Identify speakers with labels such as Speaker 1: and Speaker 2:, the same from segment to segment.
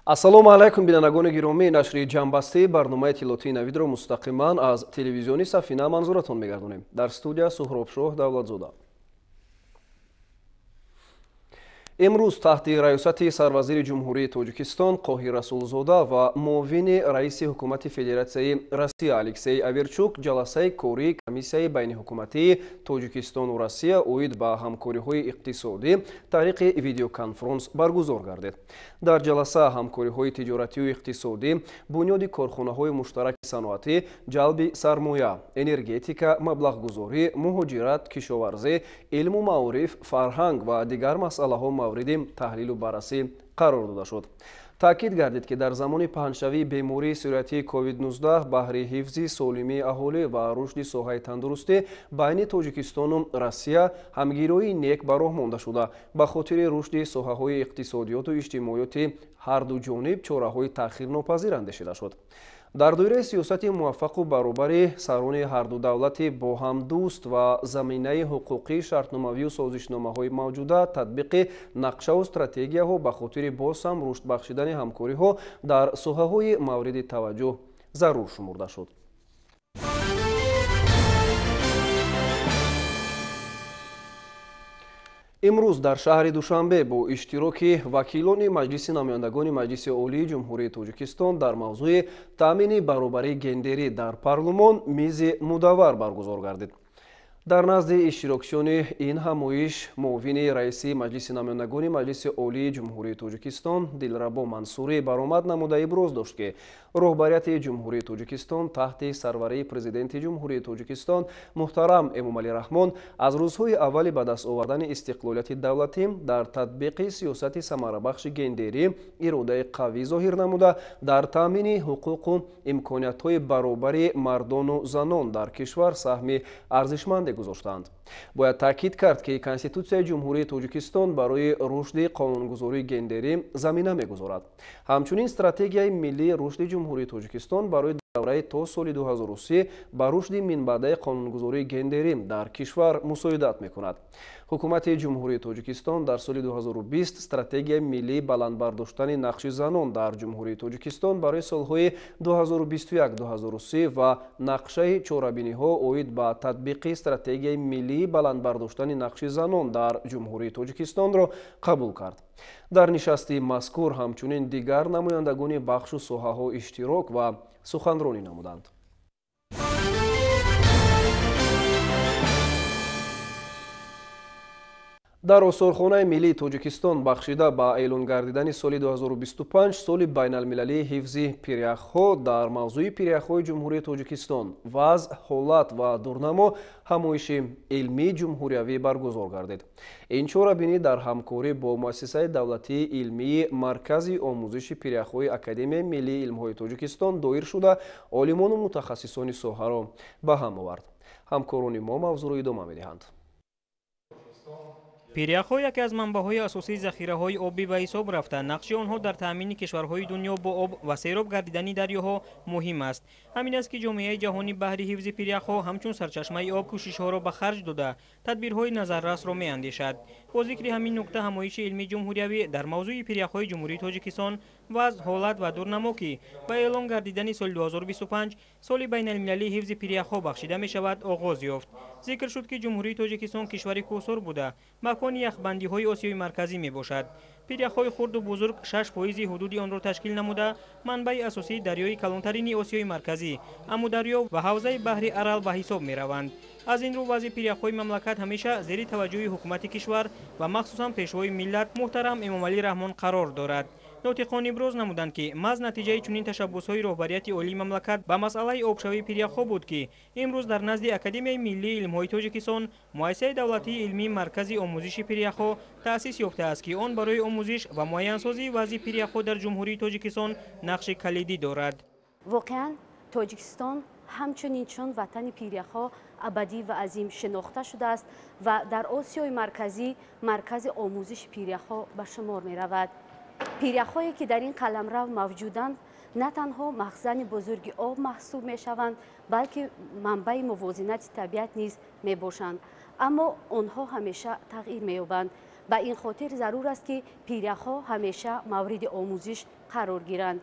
Speaker 1: Ассалому алайкум бинандагони гиромӣ, нашри ҷамъбастии барномаи тилотии навидро мустақиман аз телевизиони Сафина манзуратон мегардонем. Дар студия Суҳробшоҳ Давлатзода. имрӯз таҳти раёсати сарвазири ҷумҳурии Тоҷикистон Қоҳир Расулзода ва муовини раиси ҳукумати Федератсияи Россия Алексей Аверчук ҷаласаи кории комиссияи байниҳукуматии Тоҷикистону Россия оид ба ҳамкориҳои иқтисодӣ тариқи видеоконфронс баргузор гардид. Дар ҷаласа ҳамкориҳои тиҷоратию иқтисодӣ, бунёди корхонаҳои муштараки саноатӣ, ҷалби сармоя, энергетика, маблағгузорӣ, муҳоҷират, кишоварзӣ, илму маориф, фарҳанг ва дигар масъалаҳо мавриди таҳлилу баррасӣ қарор дода шуд. таъкид гардид ки дар замони паҳншавии бемории сироятии COVID-19 баҳри ҳифзи солимии аҳолӣ ва рушди соҳаи тандурустӣ байни Тоҷикистону Россия ҳамгироии нек ба роҳ монда шуда, ба хотири рушди соҳаҳои иқтисодиёту иҷтимоиёти ҳарду ҷониб чораҳои таъхирнопазир андешида шуд. дар доираи сиёсати муваффақу баробари сарони ҳарду давлати бо ҳамдӯст ва заминаи ҳуқуқии шартномавию созишномаҳои мавҷуда татбиқи нақшаву стратегияҳо ба хотири боз ҳам рушд бахшидани ҳамкориҳо дар соҳаҳои мавриди таваҷҷӯҳ зарур шумурда шуд. имрӯз дар шаҳри Душанбе бо иштироки вакилони Маҷлиси намояндагони Маҷлиси Олии Ҷумҳурии Тоҷикистон дар мавзӯи таъмини баробарии гендерӣ дар парлумон мизи мудаввар баргузор гардид. дар назди иштирокчиёни ин ҳамоиш муовини раиси Маҷлиси намояндагони Маҷлиси Олии Ҷумҳурии Тоҷикистон Дилрабо Мансурӣ баромад намуда иброз дошт ки роҳбарияти Ҷумҳурии Тоҷикистон таҳти сарварии президенти Ҷумҳурии Тоҷикистон муҳтарам Эмомалӣ Раҳмон аз рӯзҳои аввали ба даст овардани истиқлолияти давлатӣ дар татбиқи сиёсати самарабахши гендерӣ иродаи қавӣ зоҳир намуда дар таъмини ҳуқуқу имкониятҳои баробари мардону занон дар кишвар саҳми арзишманде гузоштанд. бояд таъкид кард ки Конститутсияи Ҷумҳурии Тоҷикистон барои рушди қонунгузории гендерӣ замина мегузорад. ҳамчунин стратегияи миллии рушди Ҷумҳурии Тоҷикистон барои давраи то соли 2030 ба рушди минбаъдаи қонунгузории гендерӣ дар кишвар мусоидат мекунад. ҳукумати Ҷумҳурии Тоҷикистон дар соли 2020 стратегияи миллии баландбардоштани нақши занон дар Ҷумҳурии Тоҷикистон барои солҳои 2021-2030 ва нақшаи чорабиниҳо оид ба татбиқи стратегияи миллии баландбардоштани нақши занон дар Ҷумҳурии Тоҷикистонро қабул кард. дар нишасти мазкур ҳамчунин дигар намояндагони бахшу соҳаҳо иштирок ва суханронӣ намуданд. дар осорхонаи миллии Тоҷикистон бахшида ба эълон гардидани соли 2025 соли байналмилалии ҳифзи пиряхҳо дар мавзӯи пиряхҳои Ҷумҳурии Тоҷикистон вазъ, ҳолат ва дурнамо ҳамоиши илмии ҷумҳуриявӣ баргузор гардид. ин чорабинӣ дар ҳамкорӣ бо муассисаи давлатии илмии Маркази омӯзиши пиряхҳои Академияи миллии илмҳои Тоҷикистон доир шуда олимону мутахассисони соҳаро ба ҳам овард. ҳамкорони мо мавзӯъро идома медиҳанд.
Speaker 2: пиряхҳо яке аз манбаъҳои асосии захираҳои обӣ ба ҳисоб рафта, нақши онҳо дар таъмини кишварҳои дунё бо об ва сероб гардидани дарёҳо муҳим аст. ҳамин аст ки ҷомеаи ҷаҳонӣ баҳри ҳифзи пиряхҳо ҳамчун сарчашмаи об кӯшишҳоро ба харҷ дода, тадбирҳои назаррасро меандешад. бо зикри ҳамин нукта ҳамоиши илмии ҷумҳуриявӣ дар мавзӯи пиряхҳои Ҷумҳурии Тоҷикистон вазъ, ҳолат ва дурнамо ки ба эълон гардидани соли 2025 соли байналмилалии ҳифзи пиряхҳо бахшида мешавад оғоз ёфт. зикр шуд ки Ҷумҳурии Тоҷикистон кишвари кӯҳсор буда макони яхбандиҳои Осиёи марказӣ мебошад. пиряхҳои хурду бузург 6% ҳудуди онро ташкил намуда манбаи асосии дарёи калонтарини Осиёи марказӣ, Амударё ва ҳавзаи баҳри Арал ба ҳисоб мераванд. аз ин рӯ вазъи пиряхҳои мамлакат ҳамеша зери таваҷҷӯҳи ҳукумати кишвар ва махсусан пешвои миллат муҳтарам Эмомалӣ Раҳмон қарор дорад. нотиқон иброз намуданд ки маҳз натиҷаи чунин ташаббусҳои роҳбарияти олии мамлакат ба масъалаи обшавии пиряхҳо буд ки имрӯз дар назди Академияи миллии илмҳои Тоҷикистон муассисаи давлатии илмии Маркази омӯзиши пиряхҳо таъсис ёфтааст ки он барои омӯзиш ва муайянсозии вазъи пиряхҳо дар Ҷумҳурии Тоҷикистон нақши калидӣ дорад.
Speaker 3: воқеан Тоҷикистон ҳамчунин чун ватани пиряхҳо абадӣ ва азим шинохта шудааст ва дар Осиёи марказӣ маркази омӯзиши пиряхҳо ба шумор меравад. пиряхҳое ки дар ин қаламрав мавҷуданд на танҳо махзани бузурги об маҳсуб мешаванд, балки манбаи мувозинати табиат низ мебошанд. аммо онҳо ҳамеша тағйир меёбанд ба ин хотир зарур аст ки пиряхҳо ҳамеша мавриди омӯзиш қарор гиранд.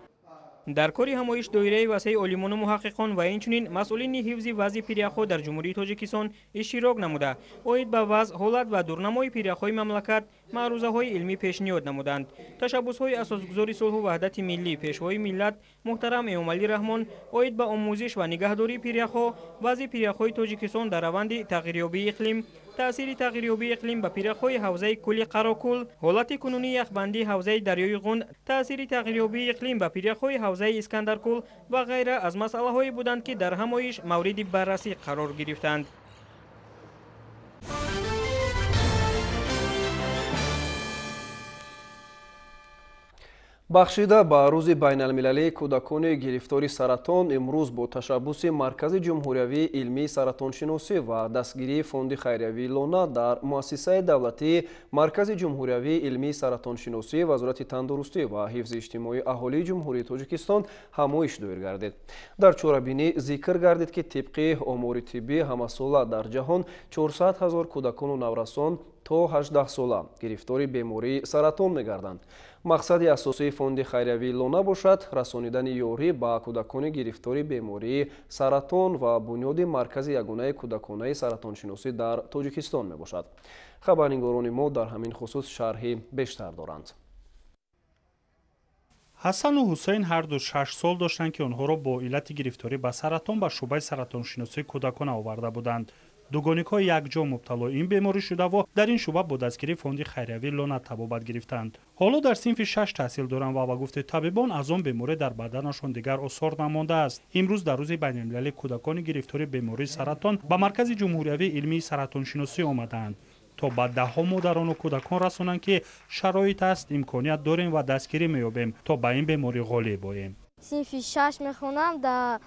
Speaker 2: дар кори ҳамоиш доираи васеи олимону муҳаққиқон ва инчунин масъулини ҳифзи вазъи пиряхҳо дар ҷумҳурии тоҷикистон иштирок намуда оид ба вазъ, ҳолат ва дурнамои пиряхҳои мамлакат маърузаҳои илмӣ пешниҳод намуданд. Ташаббусҳои асосгузори сулҳу ваҳдати миллӣ, пешвои миллат муҳтарам Эмомалӣ Раҳмон оид ба омӯзиш ва нигаҳдории пиряхҳо, вазъи пиряхҳои Тоҷикистон дар раванди тағйирёбии иқлим, таъсири тағйирёбии иқлим ба пиряхҳои ҳавзаи кӯли Қарокӯл, ҳолати кунунии яхбандии ҳавзаи дарёи Ғунд, таъсири тағйирёбии иқлим ба пиряхҳои ҳавзаи Искандаркӯл ва ғайра аз масъалаҳое буданд ки дар ҳамоиш мавриди баррасӣ қарор гирифтанд.
Speaker 1: бахшида ба рӯзи байналмилалии кӯдакони гирифтори саратон имрӯз бо ташаббуси маркази ҷумҳуриявии илмии саратоншиносӣ ва дастгирии фонди хайриявии лона дар муассисаи давлатии маркази ҷумҳуриявии илмии саратоншиносӣ вазорати тандурустӣ ва ҳифзи иҷтимоии аҳолии ҷумҳурии Тоҷикистон ҳамоиш доир гардид. дар чорабинӣ зикр гардид ки тибқи омори тиббӣ ҳамасола дар ҷаҳон 400 000 кӯдакону наврасон то 18 сола гирифтори бемории саратон мегарданд. мақсади асосии фонди хайриявии лона бошад расонидани ёрӣ ба кӯдакони гирифтори бемории саратон ва бунёди маркази ягонаи кӯдаконаи саратоншиносӣ дар Тоҷикистон мебошад. хабарнигорони мо дар ҳамин хусус шарҳи бештар доранд.
Speaker 4: ҳасану ҳусейн ҳарду 6 сол доштанд ки онҳоро бо иллати гирифторӣ ба саратон ба шуъбаи саратоншиносии кӯдакон оварда буданд. дугониҳо якҷо мубтало ин беморӣ шудаву дар ин шуъба бо дастгирии фонди хайриявии лона табобат гирифтанд. ҳоло дар синфи 6 таҳсил доранд ва ба гуфти табибон аз он беморӣ дар баданашон дигар осор намондааст. имрӯз дар рӯзи байналмилалии кӯдакони гирифтори бемории саратон ба маркази ҷумҳуриявии илмии саратоншиносӣ омаданд то ба даҳҳо модарону кӯдакон расонанд ки шароит аст, имконият дорем ва дастгирӣ меёбем то ба ин беморӣ ғолиб оем.
Speaker 5: синфи 6 мехонам дар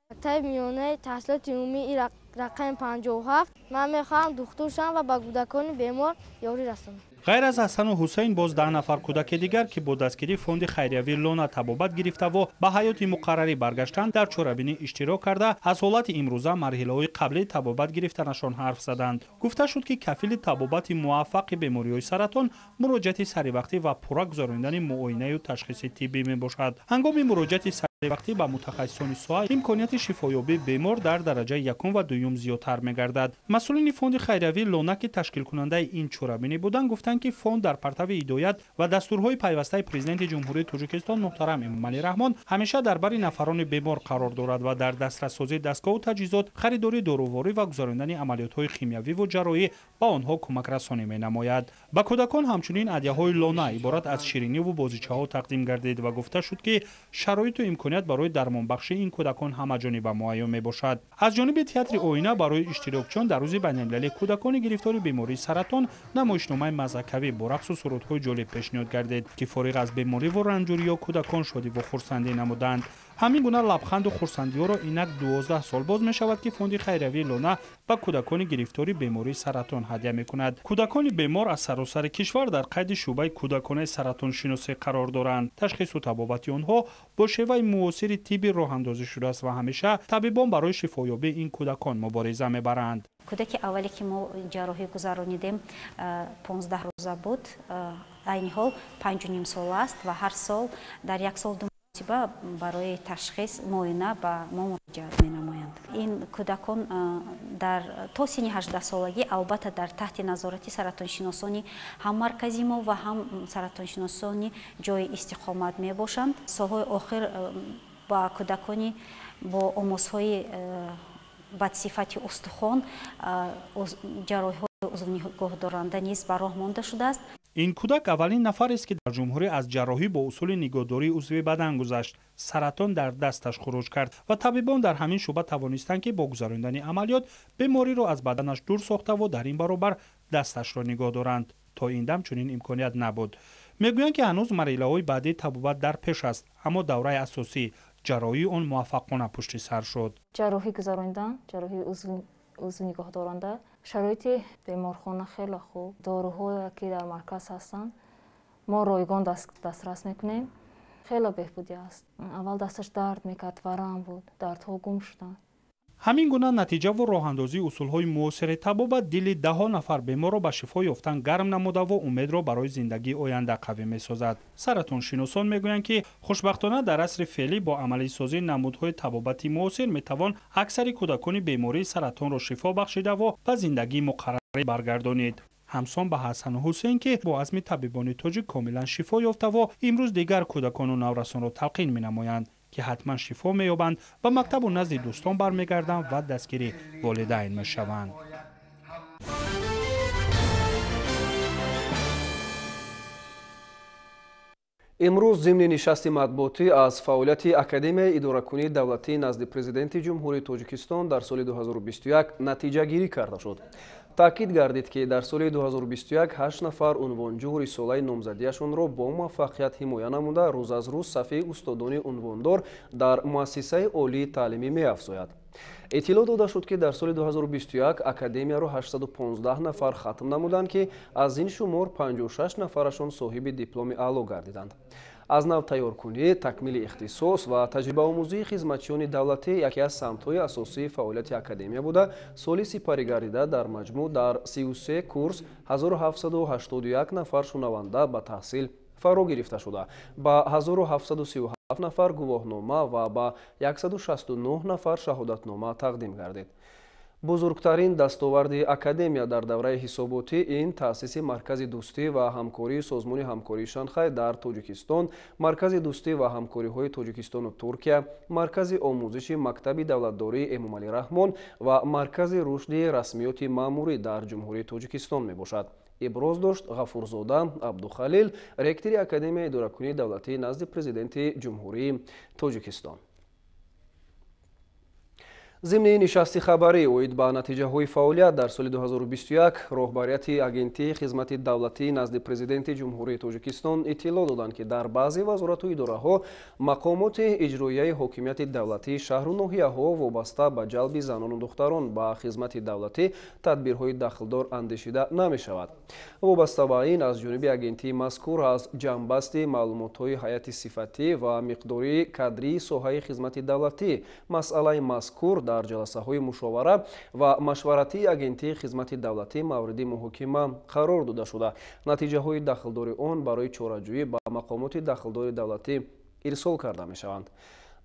Speaker 5: мактаби миёнаи таҳсилоти умумии рақами 57. ман мехоҳам духтур шавам ва ба кӯдакони бемор ёрӣ расонам.
Speaker 4: ғайр аз ҳасану ҳусейн боз 10 нафар кӯдаки дигар ки бо дастгирии фонди хайриявии лона табобат гирифтаву ба ҳаёти муқаррарӣ баргаштанд дар чорабинӣ иштирок карда аз ҳолати имрӯза марҳилаҳои қаблии табобат гирифтанашон ҳарф заданд. гуфта шуд ки кафили табобати муваффақи бемориҳои саратон муроҷиати саривақтӣ ва пурра гузарондани муоинаю ташхиси тиббӣ мебошад. ҳангоми муроҷиати саривақтӣ ба мутахассисони соҳа имконияти шифоёбии бемор дар дараҷаи якум ва дуюм зиёдтар мегардад. масъулини фонди хайриявии лона ки ташкилкунандаи ин чорабинӣ буданд гуфтанд ки фонд дар партави ҳидоят ва дастурҳои пайвастаи президенти ҷумҳурии Тоҷикистон муҳтарам Эмомалӣ Раҳмон ҳамеша дар бари нафарони бемор қарор дорад ва дар дастрассозии дастгоҳу таҷҳизот, харидори дороворӣ ва гузарондани амалиётҳои химиявиву ҷарроҳӣ ба онҳо кӯмакрасонӣ менамояд. ба кӯдакон ҳамчунин адияҳои лона иборат аз шириниву бозичаҳо тақдим гардид ва гуфта шуд ки шароиту имконият барои дармонбахшии ин кӯдакон ҳамаҷониба муайён мебошад. аз ҷониби театри оина барои иштирокчиён дар рӯзи байналмилалии кӯдакони гирифтори бемории саратон намоишномаи маззакавӣ бо рақсу сурудҳои ҷолиб пешниҳод гардид ки фориғ аз бемориву ранҷуриё кӯдакон шодиву хурсандӣ намуданд. ҳамин гуна лабханду хурсандиёро инак 12 сол боз мешавад ки фонди хайриявии лона ба кӯдакони гирифтори бемории саратон ҳадя мекунад. кӯдакони бемор аз саросари кишвар дар қайди шуъбаи кӯдаконаи саратоншиносӣ қарор доранд. ташхису табобати онҳо бо шеваи муосири тибби роҳандозӣ шудааст ва ҳамеша табибон барои шифоёбии ин кӯдакон мубориза мебаранд.
Speaker 6: кӯдаки аввале ки мо ҷарроҳӣ гузаронидем 15 рӯза буд. айни ҳол 5.5 сол аст ва ҳар сол дар як сол барои ташхис муоина ба мо муроҷиат менамоянд. ин кӯдакон дар то синни 18 солагӣ албатта дар таҳти назорати саратоншиносони ҳам маркази мо ва ҳам саратоншиносони ҷои истиқомат мебошанд. солҳои охир ба кӯдакони бо омӯзҳои бадсифати устухон ҷарроҳиҳои узвунигоҳдоранда низ ба роҳ монда шудааст.
Speaker 4: ин кӯдак аввалин нафарест ки дар ҷумҳурӣ аз ҷарроҳӣ бо усули нигоҳдории узви бадан гузашт. саратон дар дасташ хуруҷ кард ва табибон дар ҳамин шуъба тавонистанд ки бо гузарондани амалиёт бемориро аз баданаш дур сохтаву дар ин баробар дасташро нигоҳ доранд. то ин дам чунин имконият набуд. мегӯянд ки ҳанӯз марҳилаҳои баъдии табобат дар пеш аст, аммо давраи асосӣ ҷарроҳии он муваффақона пушти сар шуд.
Speaker 7: ҷарроҳӣ гузарондан, ҷарроҳии узви нигоҳдоранда, шароити беморхона хеле хуб, доруҳое ки дар марказ ҳастанд, мо ройгон дастрас мекунем. хеле беҳбудӣ аст. аввал дасташ дард мекард, варам буд, дардҳо гум шуданд.
Speaker 4: ҳамин гуна натиҷаву роҳандозии усулҳои муосири табобат дили даҳо нафар беморро ба шифо ёфтан гарм намудаву умедро барои зиндагии оянда қавӣ месозад. Саратоншиносон мегӯянд, ки хушбахтона дар асри феълӣ бо амалисозии намудҳои табобати муосир метавон аксари кӯдакони бемории саратонро шифо бахшидаву ба зиндагии муқаррарӣ баргардонид. ҳамсон ба Ҳасану Ҳусейн, ки бо азми табибони тоҷик комилан шифо ёфтаву имрӯз дигар кӯдакону наврасонро талқин менамоянд, ки ҳатман шифо меёбанд, ба мактабу назди дӯстон бармегарданд ва дастгири волидайн мешаванд.
Speaker 1: имрӯз зимни нишасти матбуотӣ аз фаъолияти Академияи идоракунии давлатӣ назди Президенти Ҷумҳурии Тоҷикистон дар соли 2021 натиҷагирӣ карда шуд. таъкид гардид, ки дар соли 2021 8 нафар унвонҷӯ рисолаи номзадиашонро бо муваффақият ҳимоя намуда рӯз аз рӯз сафи устодони унвондор дар муассисаи олии таълимӣ меафзояд. иттилоъ дода шуд, ки дар соли 2021 академияро 815 нафар хатм намуданд, ки аз ин шумор 56 нафарашон соҳиби дипломи аъло гардиданд. аз нав тайёркунӣ, такмили ихтисос ва таҷрибаомӯзии хизматчиёни давлатӣ яке аз самтҳои асосии фаъолияти академия буда, соли сипарӣ гардида дар маҷмӯъ дар 33 курс 1781 нафар шунаванда ба таҳсил фаро гирифта шуда, ба 1737 нафар гувоҳнома ва ба 169 нафар шаҳодатнома тақдим гардид. бузургтарин дастоварди академия дар давраи ҳисоботӣ ин таъсиси маркази дӯстӣ ва ҳамкории созмони ҳамкории Шанхай дар Тоҷикистон, маркази дӯстӣ ва ҳамкориҳои Тоҷикистону Туркия, маркази омӯзиши мактаби давлатдории Эмомалӣ Раҳмон ва маркази рушди расмиёти маъмурӣ дар Ҷумҳурии Тоҷикистон мебошад. иброз дошт Ғафурзода Абдухалил, ректори Академияи идоракунии давлатӣ назди Президенти Ҷумҳурии Тоҷикистон. зимни нишасти хабарӣ оид ба натиҷаҳои фаъолият дар соли 2021 роҳбарияти агентии хизмати давлатӣ назди Президенти Ҷумҳурии Тоҷикистон иттилоъ доданд, ки дар баъзе вазорату идораҳо мақомоти иҷроияи ҳокимияти давлатӣ шаҳру ноҳияҳо вобаста ба ҷалби занону духтарон ба хизмати давлатӣ тадбирҳои дахлдор андешида намешавад. вобаста ба ин аз ҷониби агентии мазкур аз ҷамъбасти маълумотҳои ҳайати сифатӣ ва миқдори кадрии соҳаи хизмати давлатӣ масъалаи мазкур дар ҷаласаҳои мушовара ва машваратии агентии хизмати давлатӣ мавриди муҳокима қарор дода шуда, натиҷаҳои дахлдори он барои чораҷӯӣ ба мақомоти дахлдори давлатӣ ирсол карда мешаванд.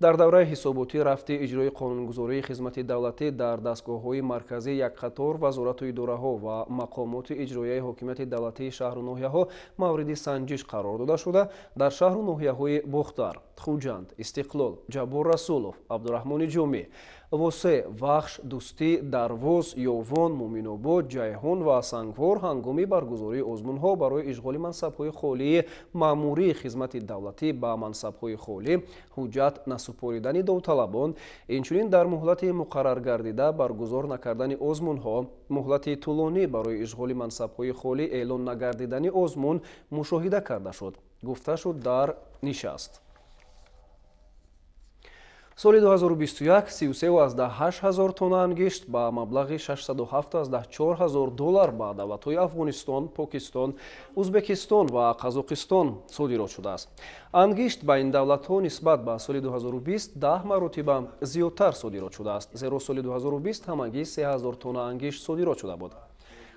Speaker 1: дар давраи ҳисоботӣ рафти иҷрои қонунгузории хизмати давлатӣ дар дастгоҳҳои марказӣ якқатор вазорату идораҳо ва мақомоти иҷроияи ҳокимияти давлатии шаҳру ноҳияҳо мавриди санҷиш қарор дода шуда, дар шаҳру ноҳияҳои Бохтар, Хуҷанд, Истиқлол, Ҷаббор Расулов, Абдурахмони Ҷомӣ, Восе, Вахш, Дӯстӣ, Дарвоз, Ёвон, Муъминобод, Ҷайҳон ва Сангвор ҳангоми баргузории озмунҳо барои ишғоли мансабҳои холии маъмурии хизмати давлатӣ ба мансабҳои холӣ, ҳуҷҷат насупоридани довталабон, инчунин дар муҳлати муқаррар гардида баргузор накардани озмунҳо, муҳлати тӯлонӣ барои ишғоли мансабҳои холӣ эълон нагардидани озмун мушоҳида карда шуд, гуфта шуд дар нишаст. соли 2021 33,8 тонна ангишт ба маблағи $607,400 ба давлатҳои Афғонистон, Покистон, Узбекистон ва Қазоқистон содирот шудааст. ангишт ба ин давлатҳо нисбат ба соли 2020 10 маротиба зиёдтар содирот шудааст, зеро соли 2020 ҳамагӣ 3000 тонна ангишт содирот шуда буд.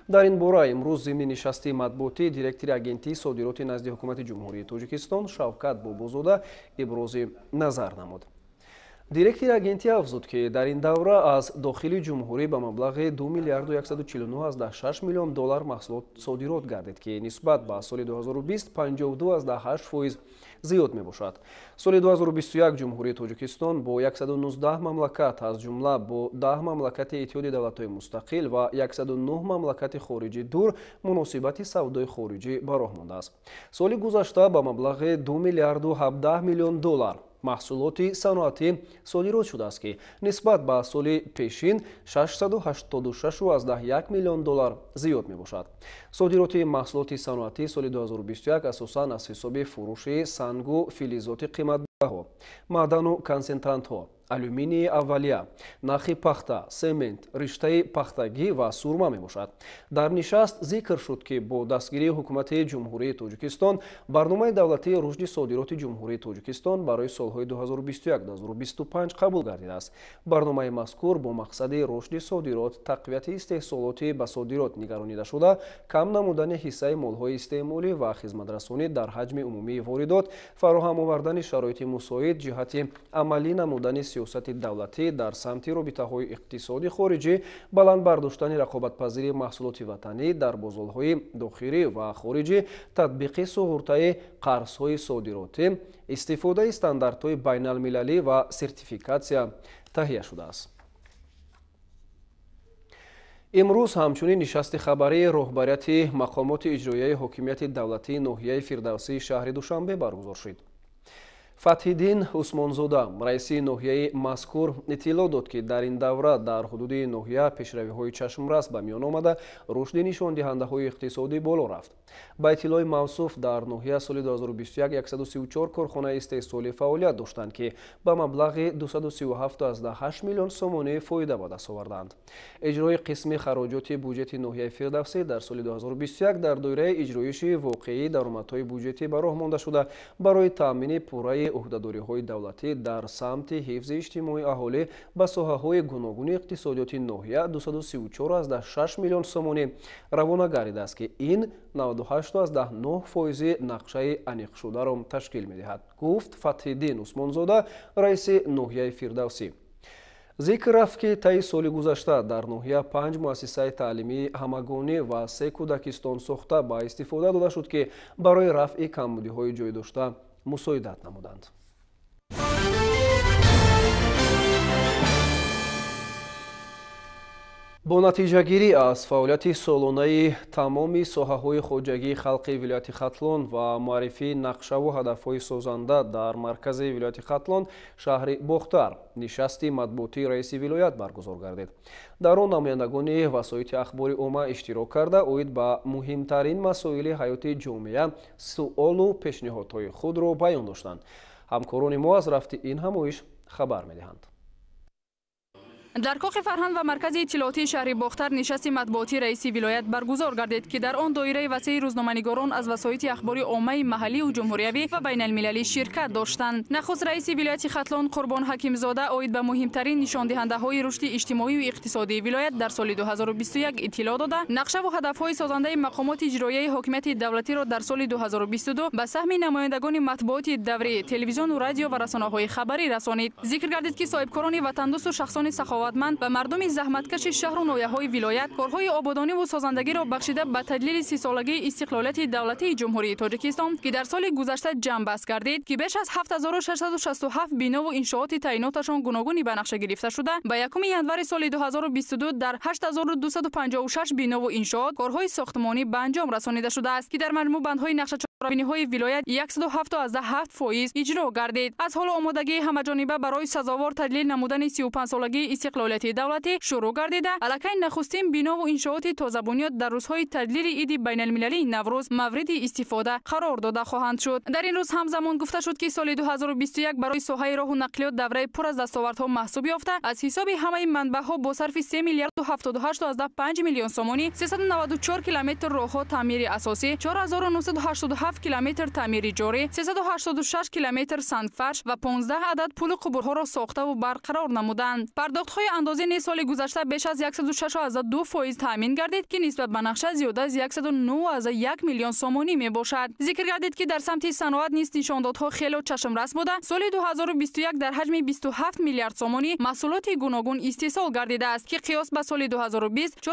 Speaker 1: дар ин бора имрӯз зимни нишасти матбуотӣ директори агентии содироти назди ҳукумати Ҷумҳурии Тоҷикистон Шавкат Бобозода ибрози назар намуд. директори агентия афзуд, ки дар ин давра аз дохили ҷумҳурӣ ба маблағи $2,149,6 млн. маҳсулот содирот гардид, ки нисбат ба соли 2020 52,8% зиёд мебошад. соли 2021 ҷумҳурии Тоҷикистон бо 119 мамлакат аз ҷумла бо 10 мамлакати иттиҳоди давлатҳои мустақил ва 109 мамлакати хориҷӣ дур муносибати савдои хориҷӣ ба роҳ мондааст. соли гузашта ба маблағи $2,17 млн. маҳсулоти саноатӣ содирот шудааст, ки нисбат ба соли пешин $686,1 млн. зиёд мебошад. содироти маҳсулоти саноатӣ соли 2021 асосан аз ҳисоби фурӯши сангу филизоти қиматбаҳо, маъдану консентрантҳо, алюминии аввалия, нахи пахта, семент, риштаи пахтагӣ ва сурма мебошад. дар нишаст зикр шуд ки бо дастгирии ҳукумати ҷумҳурии Тоҷикистон барномаи давлатии рушди содироти ҷумҳурии Тоҷикистон барои солҳои 2021-2025 қабул гардидааст. барномаи мазкур бо мақсади рушди содирот, тақвияти истеҳсолоти ба содирот нигаронида шуда, кам намудани ҳиссаи молҳои истеъмолӣ ва хизматрасонӣ дар ҳаҷми умумии воридот, фароҳам овардани шароити мусоид ҷиҳати амалӣ намудани сиёсати давлатӣ дар самти робитаҳои иқтисоди хориҷӣ, баланд бардоштани рақобатпазири маҳсулоти ватанӣ дар бозорҳои дохилӣ ва хориҷӣ, татбиқи суғуртаи қарзҳои содиротӣ, истифодаи стандартҳои байналмилалӣ ва сертификатсия таҳия шудааст. имрӯз ҳамчунин нишасти хабарии роҳбарияти мақомоти иҷроияи ҳокимияти давлатии ноҳияи Фирдавсии шаҳри Душанбе баргузор шуд. Фатҳиддин Усмонзода, раиси ноҳияи мазкур, иттилоъ дод ки дар ин давра дар ҳудуди ноҳия пешравиҳои чашмрас ба миён омада, рушди нишондиҳандаҳои иқтисодӣ боло рафт. ба иттилои мавсуф, дар ноҳия соли 2021 134 корхонаи истеҳсолӣ фаъолият доштанд ки ба маблағи 237,8 миллион сомонӣ фоида ба даст оварданд. иҷрои қисми хароҷоти буҷети ноҳияи Фирдавсӣ дар соли 2021 дар доираи иҷроиши воқеии даромадҳои буҷетӣ ба роҳ монда шуда, барои таъмини пурраи уҳдадориҳои давлатӣ дар самти ҳифзи иҷтимоии аҳолӣ ба соҳаҳои гуногуни иқтисодиёти ноҳия 234,6 миллион сомонӣ равона гардидааст ки ин 98,9% нақшаи аниқшударо ташкил медиҳад, гуфт Фатҳиддин Усмонзода, раиси ноҳияи Фирдавсӣ. зикр рафт ки таи соли гузашта дар ноҳия 5 муассисаи таълимии ҳамагонӣ ва 3 кӯдакистон сохта ба истифода дода шуд ки барои рафъи камбудиҳои ҷойдошта мусоидат намуданд. бо натиҷагирӣ аз фаъолияти солонаи тамоми соҳаҳои хоҷагии халқи вилояти Хатлон ва муаррифии нақшаву ҳадафҳои созанда дар маркази вилояти Хатлон, шаҳри Бохтар, нишасти матбуотии раиси вилоят баргузор гардид. дар он намояндагони васоити ахбори умма иштирок карда, оид ба муҳимтарин масоили ҳаёти ҷомеа суолу пешниҳодҳои худро баён доштанд. ҳамкорони мо аз рафти ин ҳамоиш хабар медиҳанд.
Speaker 8: дар коқи фарҳанг ва маркази иттилоотии шаҳри Бохтар нишасти матбуотии раиси вилоят баргузор гардид ки дар он доираи васеи рӯзноманигорон аз васоити ахбори оммаи маҳаллию ҷумҳуриявӣ ва байналмилалӣ ширкат доштанд. нахуст раиси вилояти Хатлон Қурбон Ҳакимзода оид ба муҳимтарин нишондиҳандаҳои рушди иҷтимоию иқтисодии вилоят дар соли 2021 иттилоъ дода, нақшаву ҳадафҳои созандаи мақомоти иҷроияи ҳокимияти давлатиро дар соли 2022 ба саҳми намояндагони матбуоти даврӣ, телевизиону радио ва расонаҳои хабарӣ расонид. зикр гардид ки соҳибкорони ватандӯсту шахсони саховатманд و مردم زحمتکش شهر و ناحیه‌های ولایت کارهای آبادانی و سازندگی را بخشیده به تجلیل 30 سالگی استقلالیت دولتی جمهوری تاجیکستان که در سال گذشته جمع بست گردید که بیش از 7667 بنا و انشاءات تعییناتشان گوناگونی به نقشه گرفته شده، با 1 ژانویه سال 2022 در 8256 بنا و انشاءات کارهای ساختمانی به انجام رسانیده شده است که در مجموع بندهای نقشه های ولایت 107% اجرا گردید. از حال آمادگی همه‌جانبه برای سزاوار تجلیل نمودن 35 سالگی استقلالیت دولتی شروع گردیده، الکی نخستین بنا و انشاءات تازه بنیاد در روزهای تجلیل عید بین المللی نوروز مورد استفاده قرار داده خواهند شد. در این روز همزمان گفته شد که سال 2021 برای ساحه راه و نقلیات دوره پر از دستاوردها محسوب یافته، از حساب همه منبع‌ها با صرف 3 میلیارد و 78.5 میلیون سومانی 394 کیلومتر راهها تعمیر اساسی، 4987 کیلومتر تعمیر جاری، 386 کیلومتر سنگفرش و 15 عدد پل و قبورها را ساخته و برقرار نمودند. پرداخت‌های اندازه سال گذشته بیش از 106.2% تامین گردید که نسبت به نقشه زیاده از 109.1 میلیون سومانی میباشد. ذکر گردید که در سمت صنعت نیز نشاندادها خیلی چشم‌رس بوده. سال 2021 در حجم 27 میلیارد سومانی محصولات گوناگون استحصال گردیده است که قیاس به سال 2020 4.9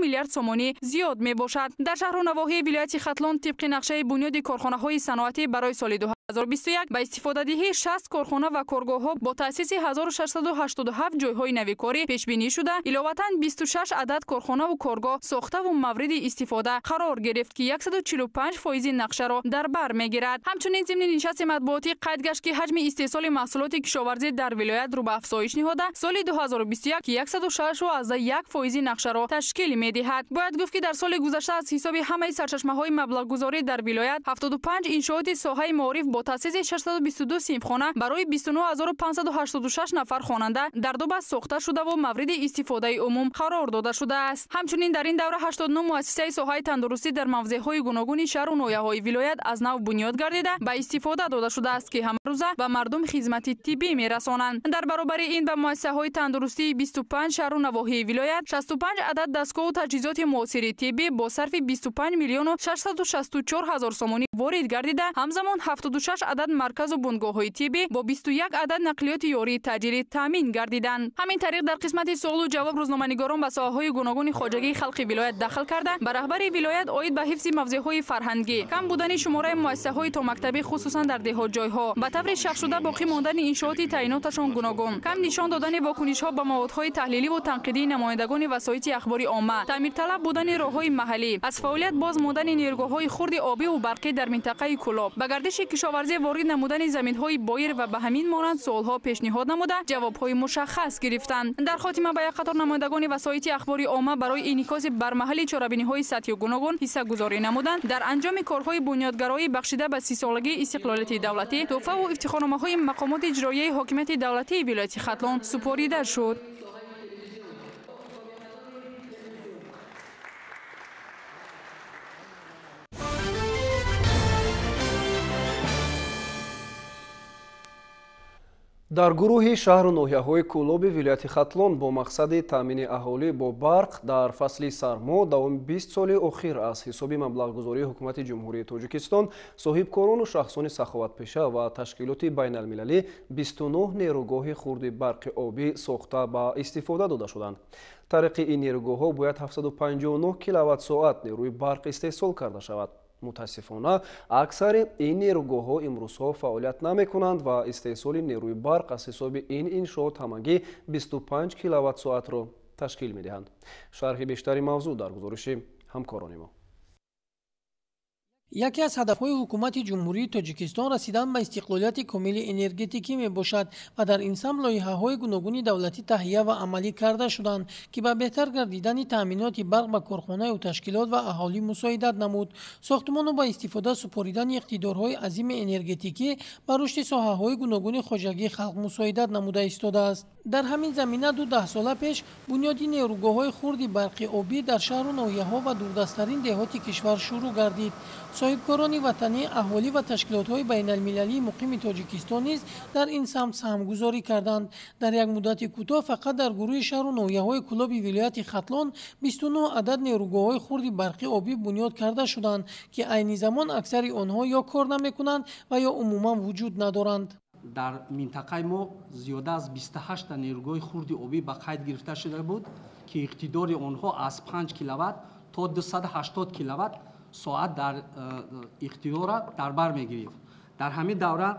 Speaker 8: میلیارد سومانی زیاد میباشد. در شهر و نواحی ولایت ختلان طبق نقشه بنیاد کارخانه‌های صنعتی برای سال 2021 با استفاده دهی 60 کارخانه و کارگاه‌ها با تأسیس 1687 جای‌های نویکاری پیش بینی شده، علاوه 26 عدد کارخانه و کارگاه ساخته و مورد استفاده قرار گرفت که 145% نقشه را در بر میگیرد. همچنین ضمن نشست مطبوعاتی قید گشت که حجم استحصال محصولات کشاورزی در ولایت رو به افزایش نهاده، سال 2021 106.1% نقشه را تشکیل می‌دهد. باید گفت که در سال گذشته از حساب همه سرچشمه‌های مبلغ گذاری در ولایت мебарад. 75 иншооти соҳаи маориф бо таъсиси 622 синфхона барои 29586 нафар хонанда дар ду баст сохта шуда ва мавриди истифодаи умум қарор дода шудааст. ҳамчунин дар ин давра 89 муассисаи соҳаи тандурустӣ дар мавзеъҳои гуногуни шаҳру ноҳияҳои вилоят аз нав бунёд гардида ба истифода дода шудааст, ки ҳамарӯза ба мардум хизмати тиббӣ мерасонанд. дар баробари ин ба муассисаҳои тандурустии 25 шаҳру навоҳии вилоят 65 адад дастгоҳу таҷҳизоти муосири тиббӣ бо сарфи 25 миллиону 664 ҳазор сомонӣ ворид гардида, ҳамзамон 76 адад марказу бунгоҳҳои тиббӣ бо 21 адад нақлиёти ёрии таъҷилӣ таъмин гардиданд. ҳамин тариқ дар қисмати суолу ҷавоб рӯзноманигорон ба соҳаҳои гуногуни хоҷагии халқи вилоят дахл карда, ба раҳбари вилоят оид ба ҳифзи мавзеъҳои фарҳангӣ, кам будани шумораи муассисаҳои томактабӣ хусусан дар деҳотҷойҳо, ба таври шахшуда боқӣ мондани иншооти таъйиноташон гуногун, кам нишон додани вокунишҳо ба маводҳои таҳлиливу танқидии намояндагони васоити ахбори omma, таъмирталаб будани роҳҳои маҳаллӣ, аз фаъолият боз мондани нерӯгоҳҳои хурди обиву барқӣ дар минтақаи Кӯлоб, ба гардиши кишоварзӣ ворид намудани заминҳои боир ва ба ҳамин монанд суолҳо пешниҳод намуда ҷавобҳои мушаххас гирифтанд. дар хотима ба як қатор намояндагони васоити ахбори omma барои инъикоси бармаҳалли чорабиниҳои сатҳи гуногун ҳиссагузорӣ намуданд. дар анҷоми корҳои бунёдгароӣ бахшида ба 30-солагии истиқлолияти давлатӣ тӯҳфаву ифтихорномаҳои мақомоти иҷроияи ҳокимияти давлатии вилояти Хатлон супорида шуд.
Speaker 1: дар гурӯҳи шаҳру ноҳияҳои Кӯлоби вилояти Хатлон бо мақсади таъмини аҳолӣ бо барқ дар фасли сармо давоми 20 соли охир аз ҳисоби маблағгузории ҳукумати ҷумҳурии Тоҷикистон соҳибкорону шахсони саховатпеша ва ташкилоти байналмилалӣ 29 нерӯгоҳи хурди барқи обӣ сохта ба истифода дода шуданд. тариқи ин нерӯгоҳҳо бояд 759 киловатт-соат нерӯи барқ истеҳсол карда шавад. мутаассифона аксари ин нерӯгоҳҳо имрӯзҳо фаъолият намекунанд ва истеҳсоли нерӯи барқ аз ҳисоби ин иншоот ҳамагӣ 25 киловатт-соатро ташкил медиҳанд. шарҳи бештари мавзӯъ дар гузориши ҳамкорони мо.
Speaker 9: яке аз ҳадафҳои ҳукумати ҷумҳурии Тоҷикистон расидан ба истиқлолияти комили энергетикӣ мебошад ва дар ин самт лоиҳаҳои гуногуни давлатӣ таҳия ва амалӣ карда шуданд, ки ба беҳтар гардидани таъминоти барқ ба корхонаю ташкилот ва аҳолӣ мусоидат намуд. сохтмону ба истифода супоридани иқтидорҳои азими энергетикӣ ба рушди соҳаҳои гуногуни хоҷагии халқ мусоидат намуда истодааст. дар ҳамин замина 2 сола пеш бунёди нерӯгоҳҳои хурди барқи обӣ дар шаҳру ноҳияҳо ва дурдасттарин деҳоти кишвар шурӯъ гардид. соҳибкорони ватанӣ, аҳолӣ ва ташкилотҳои байналмилалии муқими Тоҷикистон низ дар ин самт саҳмгузорӣ карданд. дар як муддати кӯтоҳ фақат дар гурӯҳи шаҳру ноҳияҳои Кӯлоби вилояти Хатлон 29 адад нерӯгоҳҳои хурди барқи обӣ бунёд карда шуданд, ки айни замон аксари онҳо ё кор намекунанд ва ё умуман вуҷуд надоранд.
Speaker 10: дар минтақаи мо зиёда аз 28 нерӯгоҳи хурди обӣ ба қайд гирифта шуда буд, ки иқтидори онҳо аз 5 киловатт то 280 киловатт соат дар иқтидора дар бар мегирифт. дар ҳамин давра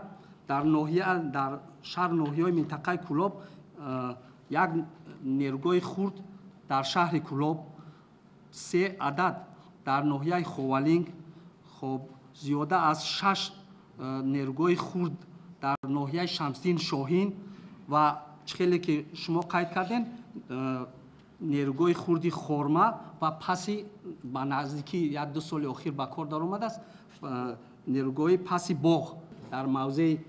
Speaker 10: дар шаҳр ноҳияҳои минтақаи Кӯлоб як нерӯгоҳи хурд дар шаҳри Кӯлоб, 3 адад дар ноҳияи Ховалинг, хоб зиёда аз 6 нерӯгоҳи хурд дар ноҳияи Шамсдин Шоҳин ва хеле ки шумо қайд кардем нерӯгоҳи хурди Хорма ва паси ба наздики 1-2 соли охир ба кор даромадааст нерӯгоҳи паси боғ дар мавзеи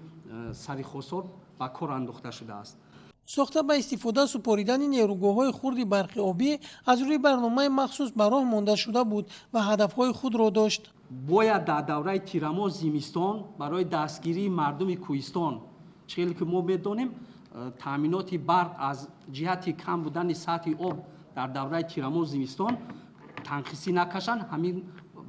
Speaker 10: сари Хосор ба кор андохта шудааст.
Speaker 9: сохта ба истифода супоридани нерӯгоҳҳои хурди барқи обӣ аз рӯи барномаи махсус ба роҳ монда шуда буд ва ҳадафҳои худро дошт.
Speaker 10: бояд дар давраи тирамоҳ зимистон барои дастгирии мардуми кӯҳистон, чиҳеле ки мо медонем таъминоти барқ аз ҷиҳати кам будани сатҳи об дар давраи тирамоҳ зимистон танқисӣ накашанд, ҳамин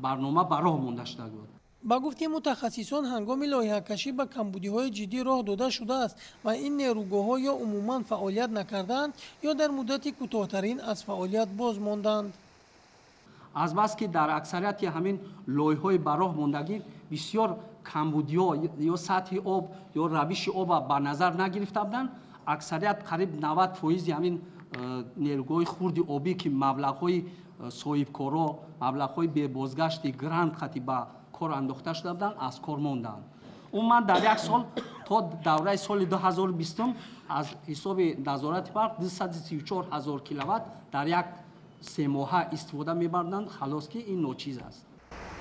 Speaker 10: барнома ба роҳ монда шуда буд.
Speaker 9: ба гуфти мутахассисон ҳангоми лоиҳакашӣ ба камбудиҳои ҷиддӣ роҳ дода шудааст ва ин нерӯгоҳҳо ё умуман фаъолият накарданд ё дар муддати кӯтоҳтарин аз фаъолият боз монданд.
Speaker 10: азбаски дар аксарияти ҳамин лоиҳаҳои ба роҳ мондагӣ бисёр камбудиҳо ё сатҳи об ё равиши обро ба назар нагирифта буданд, аксарият қариб 90% ҳамин нерӯгоҳи хурди обӣ ки маблағҳои соҳибкоро, маблағҳои бебозгашти грант хати ба кор андохта шуда буданд, аз кор монданд. умуман дар як сол то давраи соли 2020 аз ҳисоби назорати барқ 234 000 киловатт дар як 3 моҳа истифода мебарданд, халос ки ин ночиз аст.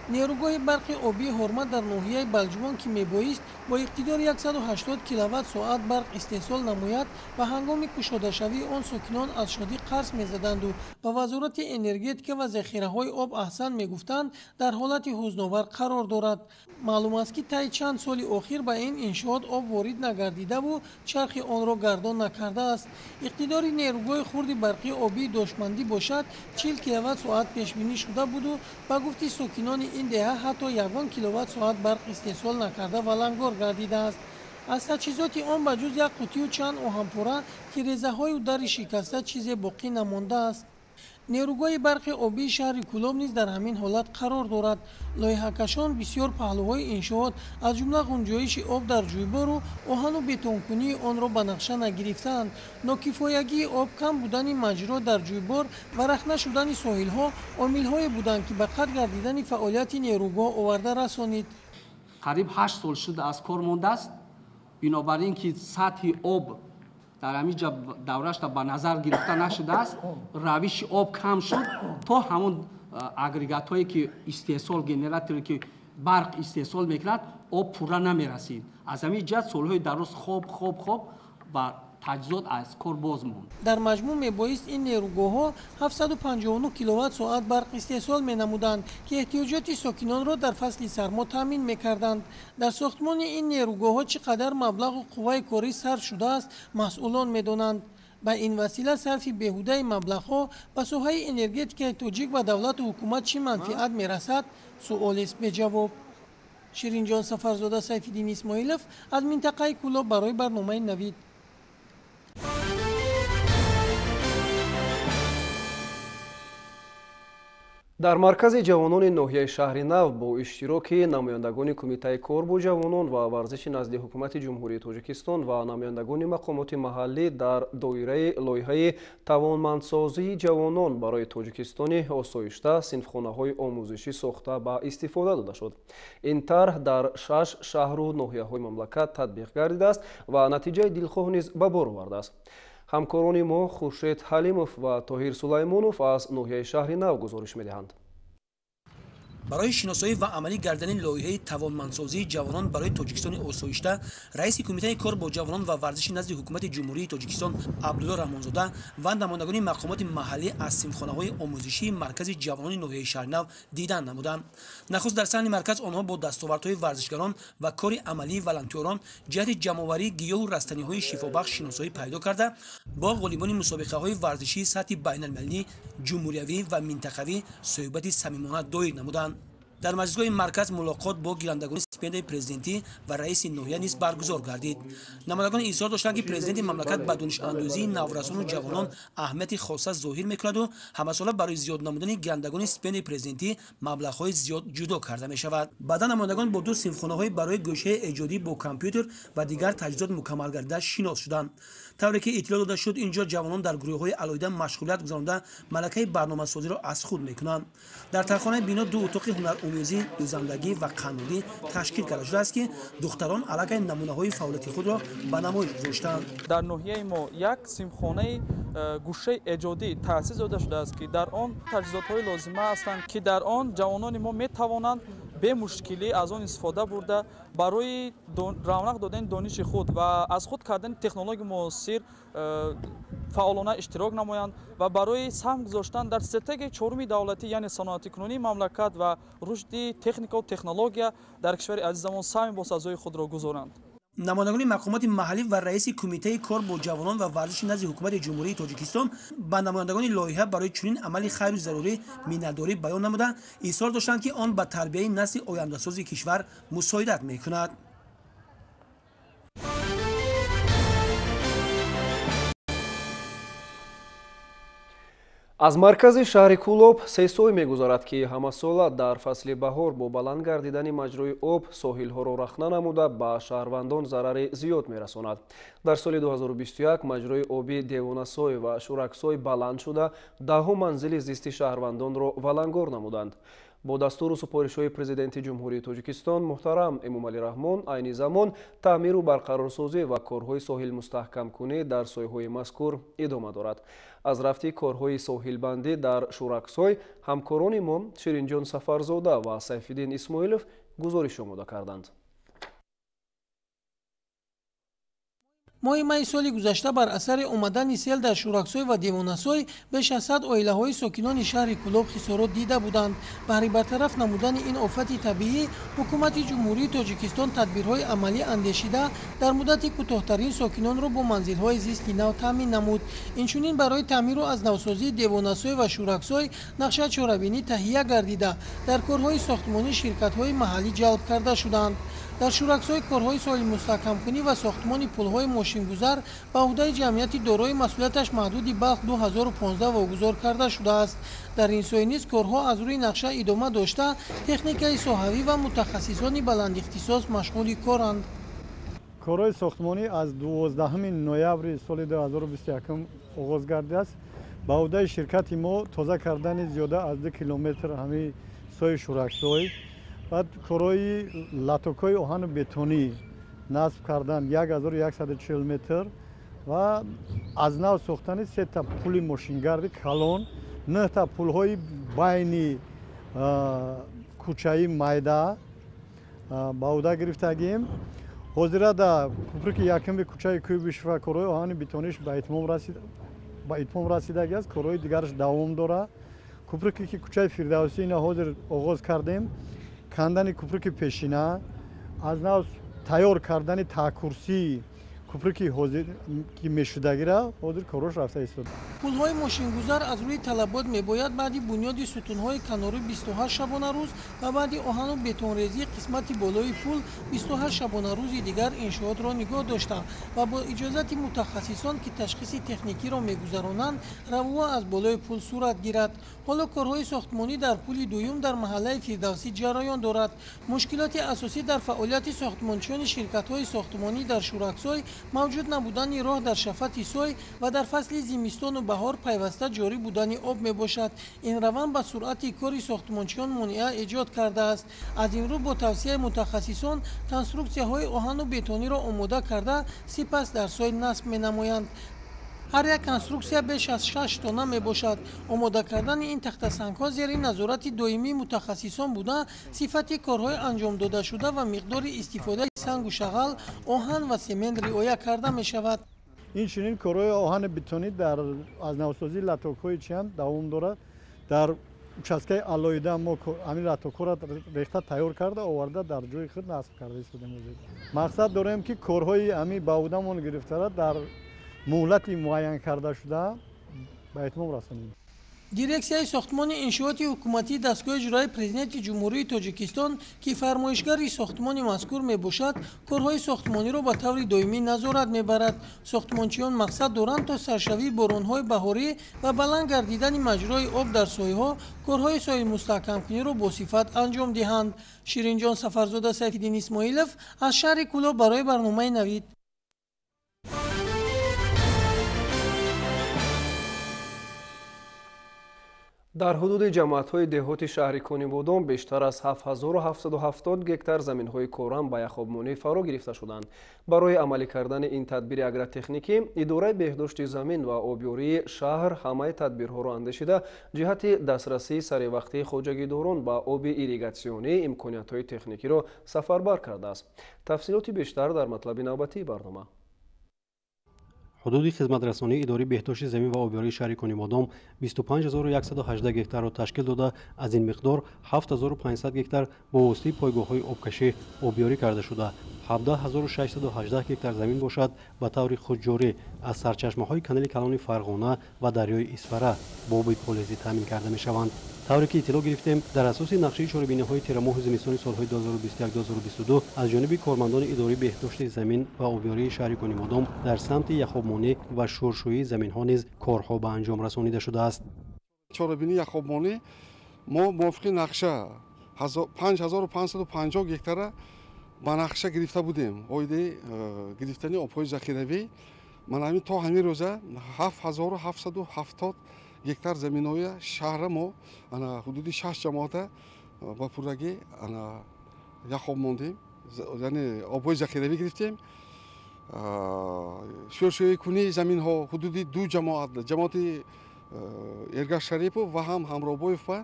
Speaker 9: نیروگاه برق آبی هرمت در ناحیه بلجوان که میبایست با اقتدار 180 کیلووات ساعت برق استحصال نماید و هنگام کشاده شوی آن ساکنان از شادی قرض میزدند و وزارت انرژتیک و ذخیره های آب احسن میگفتند در حالت حزن‌آور قرار دارد. معلوم است که طی چند سال اخیر به این انشاءات آب وارد نگردیده و چرخ آن را گردان نکرده است. اقتدار نیروگاه خرد برقی آبی دانشمندی باشد 40 کیلووات ساعت پیش بینی شده بود و به گفته ساکنان این دهه حتی 1 کیلووات ساعت برق استحصال نکرده و لنگار گردیده است. از تجهیزات آن به جز یک قوطی و چند آهن‌پاره که ریزه های و در شکسته چیزی باقی نمانده است. نیروگاه برق آبی شهر کولوب نیز در همین حالت قرار دارد. لایحه‌کشان بسیار پهلوهای انشاءات از جمله غنجایش آب در جویبار و آهن و بتونکنی آن را به نقشه نگرفتند. ناکفایتی آب، کم بودن مجرا در جویبار و رخنه شدن ساحل‌ها عامل‌هایی بودند که به قطع گردیدن فعالیت نیروگاه آورده رسانید.
Speaker 10: قریب 8 سال شده از کار مانده است. بنابراین که سطح آب در همینجا دورش به نظر گرفته نشده است، روش آب کم شد تا همون اگریگات هایی که استحصال گنراتوری که برق استحصال میکند آب پورا نمیرسید. از همین جهت سالهای دراز خوب و تجهیزات از کار باز ماند.
Speaker 9: در مجموع میبایست این نیروگاه‌ها 759 کیلووات ساعت برق استحصال مینمودند که احتیاجات ساکنان را در فصل سرما تامین میکردند. در ساختمان این نیروگاه‌ها چقدر مبلغ و قوه کاری صرف شده است مسئولان میدانند. به این وسیله صرف بیهوده مبلغ‌ها به ساحه انرژتیک تاجیک و دولت و حکومت چه منفعت میرسد سؤال است به جواب. شیرین جان سفرزاده، سیف‌الدین اسماعیلوف از منطقه کولوب برای برنامه نوید.
Speaker 1: در مرکز جوانان ناحیه شهر نو با اشتراک نمایندگان کمیته کار با جوانان و ورزش نزد حکومت جمهوری تاجیکستان و نمایندگان مقامات محلی در دایره لایحه توانمندسازی جوانان برای تاجیکستان آسایشته صنفخانه‌های آموزشی ساخته به استفاده داده شد. این طرح در 6 شهر و ناحیه‌های مملکت تطبیق گردیده است و نتیجه دلخواه نیز به بار آورده است. همکاران ما خورشید حلیمов و طاهر سلیمانов از ناحیه شهر نو گزارش می‌دهند.
Speaker 11: برای شناسایی و عملی کردن لایحه توانمندسازی جوانان برای تاجیکستان آسایشته، رئیس کمیته کار با جوانان و ورزش نزد حکومت جمهوری تاجیکستان عبدالله رحمانزاده و نمایندگان مقامات محلی از صنفخانه‌های آموزشی مرکز جوانان ناحیه شهرنو دیدن نمودند. نخست در صحن مرکز آنها با دستاوردهای ورزشگران و کار عملی ولنتیوران جهت جمع‌آوری گیاه و رستنی‌های شفابخش شناسایی پیدا کرده با غلامان مسابقه‌های ورزشی سطح بین‌المللی، جمهوریوی و منطقوی صحبت صمیمانه دایر نمودند. در مجلس‌های مرکز ملاقات با گیرندگان استیپند پرزیدنتی و رئیس ناحیه نیز برگزار گردید. نمایندگان اظهار داشتند که پرزیدنت مملکت به دانش اندوزی نورسان و جوانان اهمیت خاصه ظاهر می‌کند و همساله برای زیاد نمودن گیرندگان استیپند پرزیدنتی مبلغ‌های زیاد جدا کرده می‌شود. بعد نمایندگان با دو صنفخانه‌های برای گوشه ایجادی با کامپیوتر و دیگر تجهیزات مکمل گردیده شناس شدند. طوری که اطلاع داده شد اینجا جوانان در گروه‌های علاوه مشغولیت گذرانده ملکه برنامه‌سازی را از خود می‌کنند. در ترخانه بینا دو اتاق هنرآموزی، دوزندگی و قانونی تشکیل کرده شده است که دختران علاقه نمونه‌های فعالیت خود را به نمایش گذاشتند.
Speaker 12: در ناحیه ما یک صنفخانه گوشه ایجادی تأسیس داده شده است که در آن تجهیزات‌های لازمه هستند که در آن جوانان ما می‌توانند به مشکلی از آن استفاده برده برای رونق دادن دانش خود و از خود کردن تکنولوژی معاصر فعالانه اشتراک نمایند و برای سهم گذاشتن در استراتژی چهارم دولتی یعنی صنعت کنونی مملکت و رشد تکنیک و تکنولوژی در کشور عزیزمان سهم با سازوی خود را گذارند.
Speaker 11: نمایندگان مقامات محلی و رئیس کمیته کار با جوانان و ورزش نزد حکومت جمهوری تاجیکستان به نمایندگان لایحه برای چنین عملی خیر و ضروری می‌نداری بیان نموده اصرار داشتند که آن به تربیت نسل آینده‌ساز کشور مساعدت می‌کند.
Speaker 1: از مرکز شهر کولوب سیسوی می‌گذارد که همساله در فصل بهار با بلند گردیدن مجرای آب ساحل‌ها را رخنه نموده به شهروندان ضرر زیاد می‌رساند. در سال 2021 مجرای آبی دیوانه‌سوی و شورکسوی بلند شده 10 منزل زیستی شهروندان را ولنگار نمودند. бо дастуру супоришҳои президенти ҷумҳурии Тоҷикистон муҳтарам Эмомалӣ Раҳмон айни замон таъмиру барқарорсозӣ ва корҳои соҳилмустаҳкамкунӣ дар соҳаҳои мазкур идома дорад. аз рафти корҳои соҳилбандӣ дар Шураксой ҳамкорони мо Ширинҷон Сафарзода ва Сайфиддин Исмоилов гузориш омода карданд.
Speaker 9: моҳи майи соли гузашта бар асари омадани сел дар Шураксой ва Девонасой беш аз 100 оилаҳои сокинони шаҳри Кӯлоб хисорот дида буданд. баҳри бартараф намудани ин офати табиӣ ҳукумати ҷумҳурии Тоҷикистон тадбирҳои амалӣ андешида дар муддати кӯтоҳтарин сокинонро бо манзилҳои зисти нав таъмин намуд. инчунин барои таъмиру азнавсозии Девонасой ва Шураксой нақша чорабинӣ таҳия гардида дар корҳои сохтмонӣ ширкатҳои маҳаллӣ ҷалб карда шуданд. дар Шураксой корҳои соҳилмустаҳкамкунӣ ва сохтмони пулҳои мошингузар ба ӯҳдаи ҷамъияти дорои масъулияташ маҳдуди Балх 2015 вогузор карда шудааст. дар ин соҳа низ корҳо аз рӯи нақша идома дошта техникаи соҳавӣ ва мутахассисони баландихтисос машғули коранд.
Speaker 13: корҳои сохтмонӣ аз 12 ноябри соли 2021 оғоз гардидааст. ба ӯҳдаи ширкати мо тоза кардани зиёда аз 2 километр ҳамин соҳи Шураксой, баъд корҳои латокҳои оҳану бетонӣ насб кардан 1140 метр ва аз нав сохтани 3 та пули мошингарди калон, 9 та пулҳои байни кӯчаи майда ба ӯҳда гирифтагим. ҳозира дар кӯприки якуми кӯчаи Кӯйбишва корҳои оҳани бетониш ба итмом расидаги аст. корҳои дигараш давом дорад. кӯприки ки кӯчаи Фирдавсӣ ина ҳозир оғоз кардем. кандани кӯприки пешина, аз нав тайёр кардани таъкурсии кӯприки ҳозир ки мешудагира ҳозир корҳош рафта истод.
Speaker 9: пулҳои мошингузар аз рӯи талабот мебояд баъди бунёди сутунҳои канорӣ 28 шабонарӯз ва баъди оҳану бетонрезии қисмати болои пул 28 шабонарӯзи дигар иншоотро нигоҳ дошта ва бо иҷозати мутахассисон ки ташхиси техникиро мегузаронанд равуа аз болои пул сурат гирад. ҳоло корҳои сохтмонӣ дар пули дуюм дар маҳаллаи Фирдавсӣ ҷараён дорад. мушкилоти асосӣ дар фаъолияти сохтмончиёни ширкатҳои сохтмонӣ дар Шураксой мавҷуд набудани роҳ дар шафати сой ва дар фасли зимистону баҳор пайваста ҷорӣ будани об мебошад. ин раванд ба суръати кори сохтмончиён монеа эҷод кардааст. аз ин рӯ бо тавсияи мутахассисон конструксияҳои оҳану бетониро омода карда сипас дар сой насб менамоянд. ҳар як конструксия беш аз 6 тонна мебошад. омода кардани ин тахтасангҳо зери назорати доимии мутахассисон буда сифати корҳои анҷомдодашуда ва миқдори истифодаи сангу шағал, оҳан ва семент риоя карда мешавад.
Speaker 13: инчунин корҳои оҳани бетонӣ дар аз навсозии латокҳои чиам давом дорад. дар участкаи алоида мо ҳамин латокҳоро рехта тайёр карда оварда дар ҷои худ насб карда истодем. мақсад дорем ки корҳои ҳамин ба ӯҳдамон гирифтара дар муҳлати муайян карда шуда ба итмом расонем.
Speaker 9: дирексияи сохтмони иншооти ҳукуматии дастгоҳи иҷроии президенти ҷумҳурии Тоҷикистон ки фармоишгари сохтмони мазкур мебошад, корҳои сохтмониро ба таври доимӣ назорат мебарад. сохтмончиён мақсад доранд то саршавии боронҳои баҳорӣ ва баланд гардидани маҷрои об дар соҳаҳо корҳои соҳилмустаҳкамкуниро босифат анҷом диҳанд. Ширинҷон Сафарзода, Сайфиддин Исмоилов аз шаҳри Кӯлоб барои барномаи Навид.
Speaker 1: дар ҳудуди ҷамоатҳои деҳоти шаҳри Конибодон бештар аз 7770 гектар заминҳои корам ба яхобмонӣ фаро гирифта шуданд. барои амалӣ кардани ин тадбири агротехникӣ идораи беҳдошти замин ва обёрии шаҳр ҳамаи тадбирҳоро андешида ҷиҳати дастрасии саревақтии хоҷагидорон ба оби ирригатсионӣ имкониятҳои техникиро сафарбар кардааст. тафсилоти бештар дар матлаби навбатии барнома.
Speaker 14: ҳудуди хизматрасонии идораи беҳдошти замин ва обёрии шаҳри Конибодон 25118 гектарро ташкил дода, аз ин миқдор 7500 гектар бо воситаи пойгоҳҳои обкашӣ обёрӣ карда шуда, 17618 гектар замин бошад ба таври худҷорӣ аз сарчашмаҳои канали калони Фарғона ва дарёи Исфара бо оби полезӣ таъмин карда мешаванд. тавре ки иттилоъ гирифтем, дар асоси нақшаи чорабиниҳои тирамоҳу зимистони солҳои 2021-2022 аз ҷониби кормандони идораи беҳдошти замин ва обёрии шаҳри Конибодон дар самти яхобмонӣ ва шӯршӯии заминҳо низ корҳо ба анҷом расонида шудааст.
Speaker 15: чорабини яхобмонӣ мо мувофиқи нақша 5550 гектара ба нақша гирифта будем. оидаи гирифтани обҳои захиравӣ ман ҳамин то ҳамин рӯза 7770 гектар заминоя шаҳра мо ҳудуди 6 ҷамоата ба пуррагӣ як хоб мондем, яъне обҳои захиравӣ гирифтем. шӯршӯйикунии заминҳо ҳудуди ду ҷамоати Эргаш Шарипов ва ҳам Ҳамробоев ба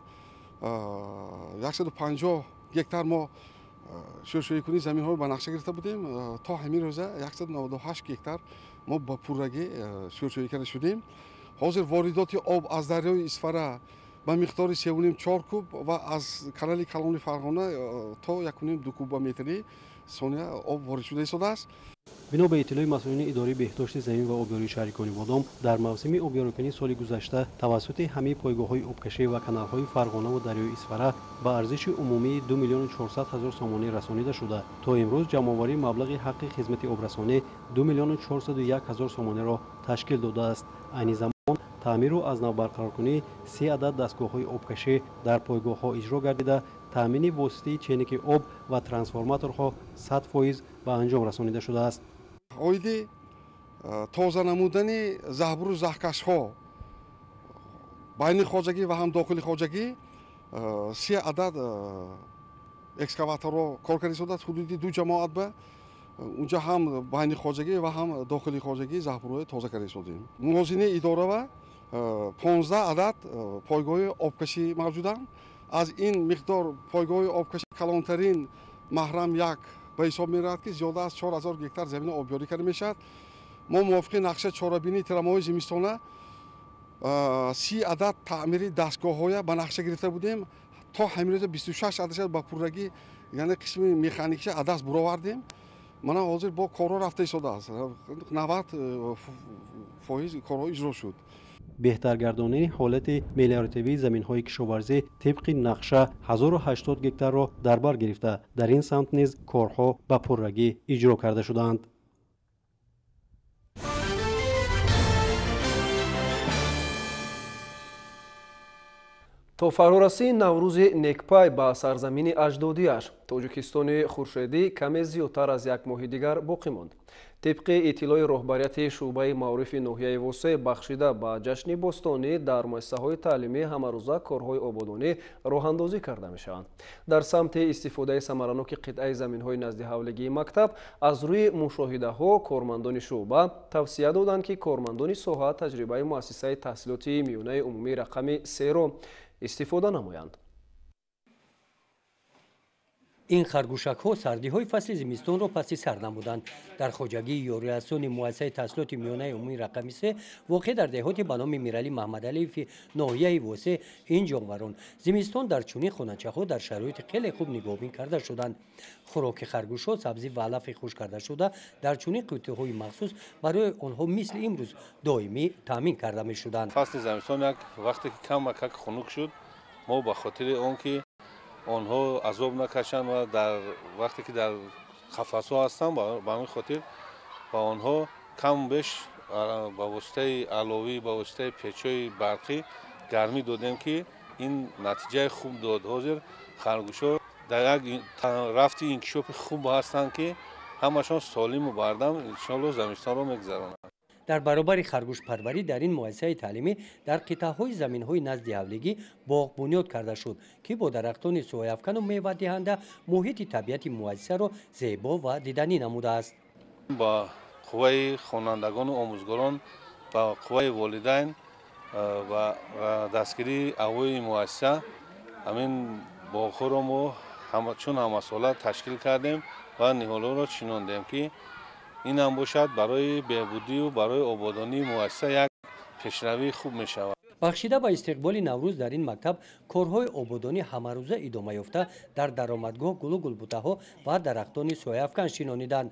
Speaker 15: 150 гектар мо шӯршӯйикунии заминҳоро ба нақша гирифта будем. То ҳамин рӯза 198 гектар мо ба пуррагӣ шӯршӯйӣ карда шудем. ҳозир воридоти об аз дарёи Исфара ба миқдори 3,5-4 куб ва аз канали Калони Фарғона то 1,5-2 куба метри сония об ворид шуда истодааст.
Speaker 14: бино ба иттилои масъулини идораи беҳдошти замин ва обёрии шаҳри Конибодом, дар мавсими обёрикунии соли гузашта тавассути ҳамаи пойгоҳҳои обкашӣ ва каналҳои Фарғона ва дарёи Исфара ба арзиши умумии 2 млн 400 000 сомонӣ расонида шуда. То имрӯз ҷамъоварии маблағи ҳаққи хизмати обрасонӣ 2 млн 401 000 сомонеро ташкил додааст. Айни замон таъмиру аз нав барқароркунии 3 адад дастгоҳҳои обкашӣ дар пойгоҳҳо иҷро гардида, таъмини воситаи ченики об ва трансформаторҳо 100% ба анҷом расонида шудааст.
Speaker 15: оиди тоза намудани заҳбуру заҳкашҳо байни хоҷагӣ ва ҳам дохили хоҷагӣ 3 адад экскаваторҳо кор карда истодааст. ҳудуди ду ҷамоат ба унҷа ҳам байни хоҷагӣ ва ҳам дохили хоҷагӣ заҳбурҳои тоза карда истодем. мувозини идора ва 15 адад пойгоҳи обкашӣ мавҷуданд. аз ин миқдор пойгоҳи обкашӣ калонтарин маҳрам 1 ба ҳисоб меравад ки зиёда аз 4000 гектар замина обёрӣ карда мешавад. мо мувофиқи нақша чорабинии тирамоҳои зимистона 30 адад таъмири дастгоҳҳоя ба нақша гирифта будем. то ҳамин рӯза 26 ададаш ба пуррагӣ, яъне қисми механикиша адаст буровардем. мана ҳозир бо корҳо рафта истодааст. 90% корҳо иҷро шуд.
Speaker 14: беҳтаргардонии ҳолати мелиоративии заминҳои кишоварзӣ тибқи нақша 1080 гектарро дар бар гирифта, дар ин самт низ корҳо ба пуррагӣ иҷро карда шуданд.
Speaker 1: то фарорасии наврӯзи некпай ба сарзамини аҷдодиаш, тоҷикистони хуршедӣ каме зиёдтар аз як моҳи дигар боқӣ монд. тибқи иттилои роҳбарияти шуъбаи маърифи ноҳияи восеъ бахшида ба ҷашни бостонӣ дар муассисаҳои таълимии ҳамарӯза корҳои ободонӣ роҳандозӣ карда мешаванд. дар самти истифодаи самараноки қитъаи заминҳои назди ҳавлигии мактаб аз рӯи мушоҳидаҳо кормандони шуъба тавсия доданд ки кормандони соҳа таҷрибаи муассисаи таҳсилоти миёнаи умумии рақами 3-ро истифода намоянд.
Speaker 16: ин харгушакҳо сардиҳои фасли зимистонро паси сар намуданд. дар хоҷагии ёрирасони муассисаи таҳсилоти миёнаи умумии рақами 3 воқеъ дар деҳоти ба номи Мирали Маҳмадалиеви ноҳияи восеъ, ин ҷонварон зимистон дар чунин хоначаҳо дар шароити хеле хуб нигоҳбин карда шуданд. хӯроки харгушҳо сабзӣ ва алафи хушккарда шуда дар чунин қуттиҳои махсус барои онҳо мисли имрӯз доимӣ таъмин карда мешуданд.
Speaker 17: фасли зимистон як вақте ки камакак хунук шуд, мо ба хотири он ки онҳо азоб накашанд ва дар вақте ки дар қафасҳо ҳастанд, ба ҳамин хотир ба онҳо кам беш ба воситаи аловӣ, ба воситаи печҳои барқӣ гармӣ додем ки ин натиҷаи хуб дод. ҳозир харгушҳо дар як рафти инкишофи хуб ҳастанд ки ҳамашон солиму бардам иншоалло зимистонро мегузаронанд.
Speaker 16: дар баробари харгушпарварӣ дар ин муассисаи таълимӣ дар қитъаҳои заминҳои назди ҳавлигӣ боғ бунёд карда шуд, ки бо дарахтони сояфкану мевадиҳанда муҳити табиати муассисаро зебо ва диданӣ намудааст.
Speaker 17: ба қувваи хонандагону омӯзгорон, ба қувваи волидайн ва дастгирии аъвои муассиса ҳамин боғҳоро мо чун ҳамасола ташкил кардем ва ниҳолҳоро чинондем ки ин ҳам бошад барои беҳбудию барои ободонии муассиса як пешравии хуб мешавад.
Speaker 16: бахшида ба истиқболи наврӯз дар ин мактаб корҳои ободонӣ ҳамарӯза идома ёфта дар даромадгоҳ гулу гулбутаҳо ва дарахтони сояфкан шинониданд.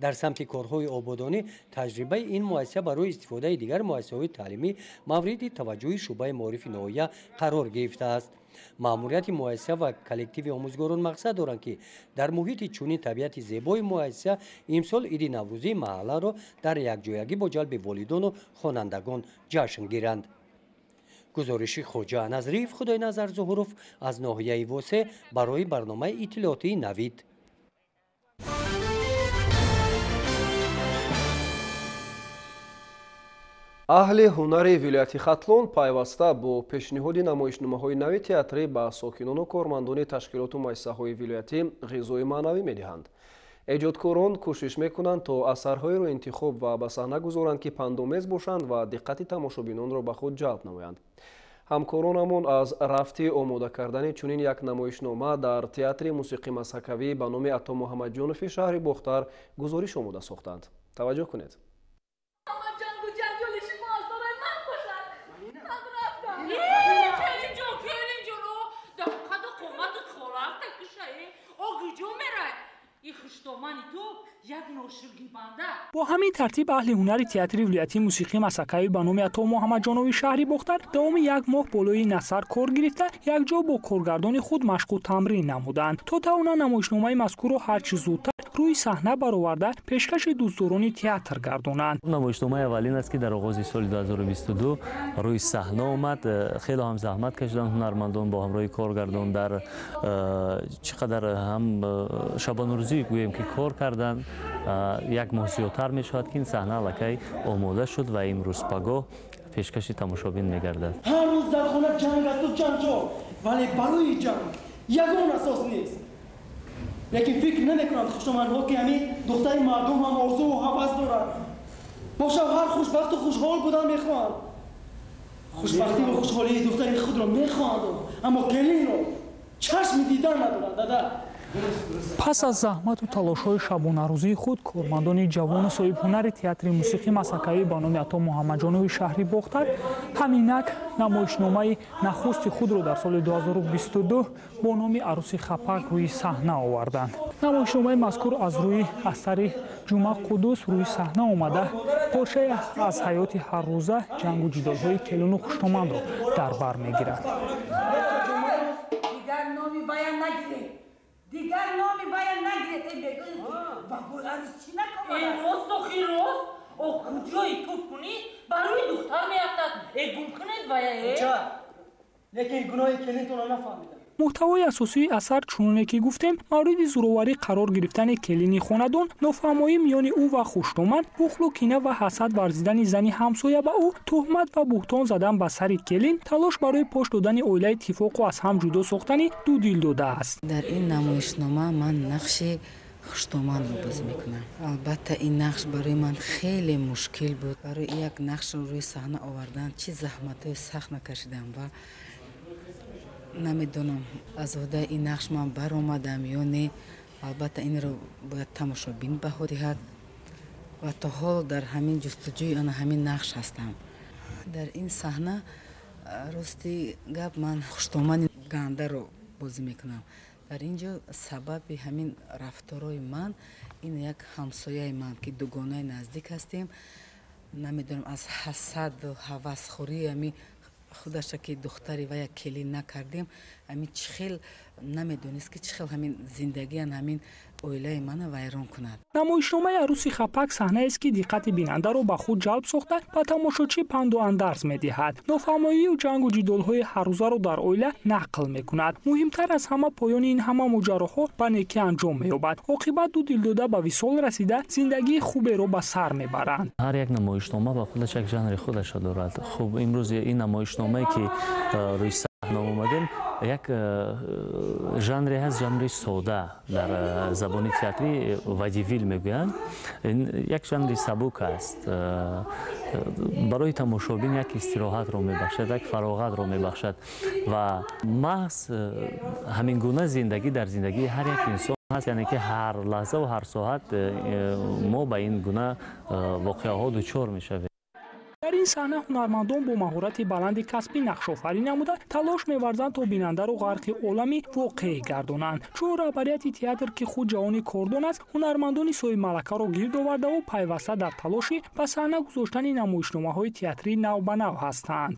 Speaker 16: дар самти корҳои ободонӣ таҷрибаи ин муассиса барои истифодаи дигар муассисаҳои таълимӣ мавриди таваҷҷӯҳи шуъбаи маърифи ноҳия қарор гирифтааст. маъмурияти муассиса ва коллективи омӯзгорон мақсад доранд ки дар муҳити чунин табиати зебои муассиса имсол иди наврӯзии маҳалларо дар якҷоягӣ бо ҷалби волидону хонандагон ҷашн гиранд. гузориши хоҷа назриев, худойназар зуҳуров аз ноҳияи восеъ барои барномаи иттилоотии Навид.
Speaker 1: аҳли ҳунари вилояти Хатлон пайваста бо пешниҳоди намоишномаҳои нави театрӣ ба сокинону кормандони ташкилоту муассисаҳои вилоятӣ ғизои маънавӣ медиҳанд. эҷодкорон кӯшиш мекунанд то асарҳоеро интихоб ва ба саҳна гузоранд ки пандомез бошанд ва диққати тамошобинонро ба худ ҷалб намоянд. ҳамкоронамон аз рафти омода кардани чунин як намоишнома дар театри мусиқӣ мазҳакавӣ ба номи Ато Муҳаммадҷонови шаҳри Бохтар гузориш омода сохтанд. таваҷҷӯҳ кунед.
Speaker 18: با همین ترتیب اهل هنر تئاتر ولایتی موسیقی مسکوی به نام عطا محمدجانوی شهری بختر دوام یک ماه بالای نصر کار گرفته یک جا با کارگردان خود مشق و تمرین نمودند تا توانند نمایشنامه مذکور را هر چه زودتر روی صحنه برآورده پیشکش دوستداران تئاتر گردانند.
Speaker 19: نمایشنامه اولین است که در آغاز سال 2022 روی صحنه آمد. خیلی هم زحمت کشیدن هنرمندان با همراه کارگردان در چقدر هم شبانه روزی گوییم که کار کردن. یک ماه زیادتر می شود که این صحنه لکه آماده شد و امروز پگاه پیشکش تماشابین می گردد.
Speaker 20: هر روز در خانه جنگ است و جنجال، ولی برای جنگ یگان اساس نیست. لیکن فکر نمیکنند خوشامندها که همین دختر مردم هم آرزو و هوس دارند. با شوهر خوشبخت و خوشحال بودن میخواهند. خوشبختی و خوشحالی دختر خود را میخواهند، اما کلین را چشم دیدن ندارند. دادا
Speaker 18: پس از زحمت و تلاش‌های شبانه‌روزی خود کارمندان جوان صاحب هنر تئاتر موسیقی مسکوی به نام عطا محمدجانوی شهری بختر همینک نمایشنامه نخست خود را در سال 2022 با نام عروسی خپک روی صحنه آوردند. نمایشنامه مذکور از روی اثر جمعه قدوس روی صحنه آمده پارچه از حیات هر روزه جنگ و جدال‌های کلان و خوشامند را در بر می‌گیرد.
Speaker 21: دیگر نامی باید نگیرد ای بگوید و گل عروس چی نکنم این روز تو خیروز او کجایی توف کنی برای دختر میافتد ای گل کنید باید کجا لیکن گناه کلینتون رو نفهمیدم.
Speaker 18: محتوای اساسی اثر چونونه که گفتیم مورد زورآوری قرار گرفتن کلینی خاندان، نافهمایی میان او و خوشتومن، بخل و کینه و حسد ورزیدن زنی همسایه به او، تهمت و بهتان زدن به سر کلین، تلاش برای پاش دادن اویله اتفاق و از هم جدا ساختن دو دل داده است.
Speaker 22: در این نمایشنامه من نقش خوشتومن رو بازی میکنم. البته این نقش برای من خیلی مشکل بود. برای یک نقش رو روی صحنه آوردن چه زحمتای سخت نکشیدم و نمیدونم از عهده این نقش من برآمدم یا نه. البته این رو باید تماشابین بها دهد و تا حال در همین جستجوی آن همین نقش هستم. در این صحنه راستی گپ من خوشتومن گنده رو بازی میکنم. در اینجا سبب همین رفتارای من این یک همسایه من که دوگانه نزدیک هستیم، نمیدونم از حسد و هوسخوری همین خودش که دختری و یک کلی نکردیم همین چخیل نمیدونست که چخیل همین زندگی همین اویله من ویران کند.
Speaker 18: نمایشنامه عروسی خپک صحنه است که دقت بیننده را به خود جلب ساخته و تماشاچی پند و اندرز می‌دهد. نافهمایی و جنگ و جدال‌های هر روزه را در اویله نقل می‌کند. مهمتر از همه پایان این همه ماجراها به نیکی انجام می‌یابد. عاقبت دو دلداده به وصال رسیده زندگی خوبی را به سر می‌برند.
Speaker 19: هر یک نمایشنامه با خودش یک ژانر خودش دارد. خب امروز این نمایشنامه که روی صحنه آمدیم یک ژانری هست، ژانری ساده در زبان تئاتری ودیویل میگویند. یک ژانری سبک است، برای تماشابین یک استراحت را میبخشد، یک فراغت را میبخشد و محض همین گونه زندگی در زندگی هر یک انسان هست، یعنی که هر لحظه و هر ساعت ما به این گونه واقعه ها دچار میشویم.
Speaker 18: در این صحنه هنرمندان با مهارت بلند کسبی نقش‌آفرینی نموده تلاش می‌ورزند تا بیننده را غرق عالمی واقعی گردانند. چون رهبریت تئاتر که خود جوانی کاردان است، هنرمندان صاحب ملکه را گرد آورده و پیوسته در تلاشی به صحنه گذاشتن نمایشنامه‌های تئاتری نو به نو هستند.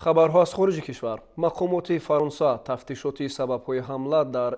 Speaker 1: хабарҳо аз хориҷи кишвар. мақомоти фаронса тафтишоти сабабҳои ҳамла дар